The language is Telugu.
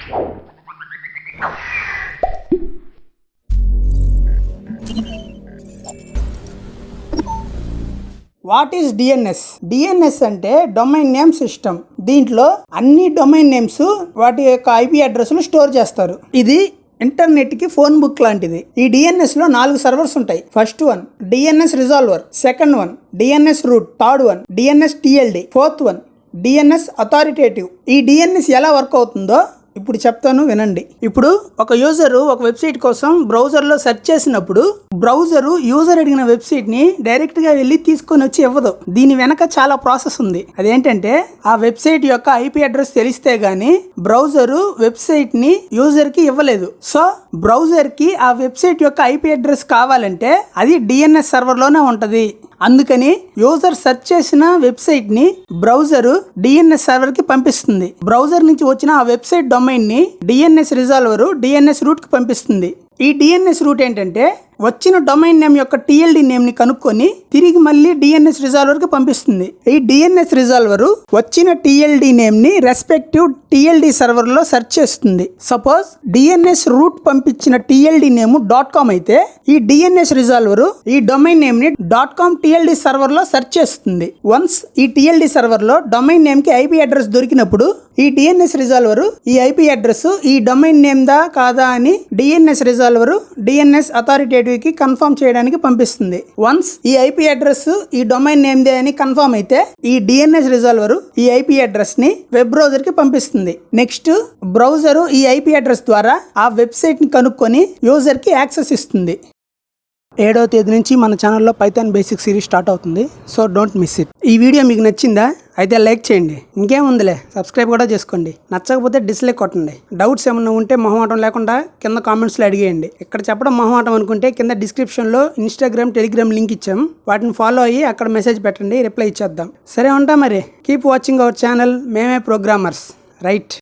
What is DNS? డిఎన్ఎస్ అంటే డొమైన్ నేమ్ సిస్టమ్. దీంట్లో అన్ని డొమైన్ నేమ్స్ వాటి యొక్క ఐపీ అడ్రస్లు స్టోర్ చేస్తారు. ఇది ఇంటర్నెట్ కి ఫోన్ బుక్ లాంటిది. ఈ డిఎన్ఎస్ లో 4 సర్వర్స్ ఉంటాయి. First one DNS resolver, second one DNS root, third one DNS TLD, fourth one DNS authoritative. ఈ డిఎన్ఎస్ ఎలా వర్క్ అవుతుందో ఇప్పుడు చెప్తాను, వినండి. ఇప్పుడు ఒక యూజరు ఒక వెబ్సైట్ కోసం బ్రౌజర్లో సెర్చ్ చేసినప్పుడు బ్రౌజరు యూజర్ అడిగిన వెబ్సైట్ని డైరెక్ట్గా వెళ్ళి తీసుకొని వచ్చి ఇవ్వదు. దీని వెనక చాలా ప్రాసెస్ ఉంది. అదేంటంటే ఆ వెబ్సైట్ యొక్క ఐపీ అడ్రస్ తెలిస్తే గానీ బ్రౌజరు వెబ్సైట్ని యూజర్కి ఇవ్వలేదు. సో బ్రౌజర్కి ఆ వెబ్సైట్ యొక్క ఐపీ అడ్రస్ కావాలంటే అది డిఎన్ఎస్ సర్వర్లోనే ఉంటుంది. అందుకని యూజర్ సెర్చ్ చేసిన వెబ్సైట్ ని బ్రౌజరు డిఎన్ఎస్ సర్వర్ కి పంపిస్తుంది. బ్రౌజర్ నుంచి వచ్చిన ఆ వెబ్సైట్ డొమైన్ ని డిఎన్ఎస్ రిజాల్వర్ డిఎన్ఎస్ రూట్ కి పంపిస్తుంది. ఈ డిఎన్ఎస్ రూట్ ఏంటంటే వచ్చిన డొమైన్ నేమ్ యొక్క టిఎల్డి నేమ్ ని కనుక్కొని తిరిగి మళ్ళీ డిఎన్ఎస్ రిజాల్వర్ కి పంపిస్తుంది. ఈ డిఎన్ఎస్ రిజాల్వర్ వచ్చిన టిఎల్డి నేమ్ ని రెస్పెక్టివ్ టిఎల్డి సర్వర్ లో సెర్చ్ చేస్తుంది. సపోజ్ డిఎన్ఎస్ రూట్ పంపించిన టిఎల్డి నేమ్ .com అయితే ఈ డిఎన్ఎస్ రిజాల్వర్ ఈ డొమైన్ నేమ్ ని .com టిఎల్డి సర్వర్ లో సెర్చ్ చేస్తుంది. వన్స్ ఈ టిఎల్డి సర్వర్ లో డొమైన్ నేమ్ కి ఐపీ అడ్రస్ దొరికినప్పుడు ఈ డిఎన్ఎస్ రిజాల్వర్ ఈ ఐపీ అడ్రస్ ఈ డొమైన్ నేమ్ దా కాదా అని డిఎన్ఎస్ రిజాల్వర్ డిఎన్ఎస్ అథారిటేటివ్ కి కన్ఫర్మ్ చేయడానికి పంపిస్తుంది. వన్స్ ఈ ఐపీ అడ్రస్ ఈ డొమైన్ నేమ్ దే అని కన్ఫర్మ్ అయితే ఈ డిఎన్ఎస్ రిజాల్వర్ ఈ ఐపీ అడ్రస్ ని వెబ్ బ్రౌజర్ కి పంపిస్తుంది. నెక్స్ట్ బ్రౌజర్ ఈ ఐపీ అడ్రస్ ద్వారా ఆ వెబ్సైట్ ని కనుక్కొని యూజర్ కి యాక్సెస్ ఇస్తుంది. 7వ తేదీ నుంచి మన ఛానల్లో పైథాన్ బేసిక్ సిరీస్ స్టార్ట్ అవుతుంది. So don't miss it. ఈ వీడియో మీకు నచ్చిందా? అయితే లైక్ చేయండి. ఇంకేముందిలే, సబ్స్క్రైబ్ కూడా చేసుకోండి. నచ్చకపోతే డిస్లైక్ కొట్టండి. డౌట్స్ ఏమన్నా ఉంటే మొహమాటం లేకుండా కింద కామెంట్స్లో అడిగేయండి. ఇక్కడ చెప్పడం మొహమాటం అనుకుంటే కింద డిస్క్రిప్షన్లో ఇన్స్టాగ్రామ్, టెలిగ్రామ్ లింక్ ఇచ్చాం. వాటిని ఫాలో అయ్యి అక్కడ మెసేజ్ పెట్టండి, రిప్లై ఇచ్చేద్దాం. సరే ఉంటా మరి. Keep watching our channel. మేమే ప్రోగ్రామర్స్, రైట్?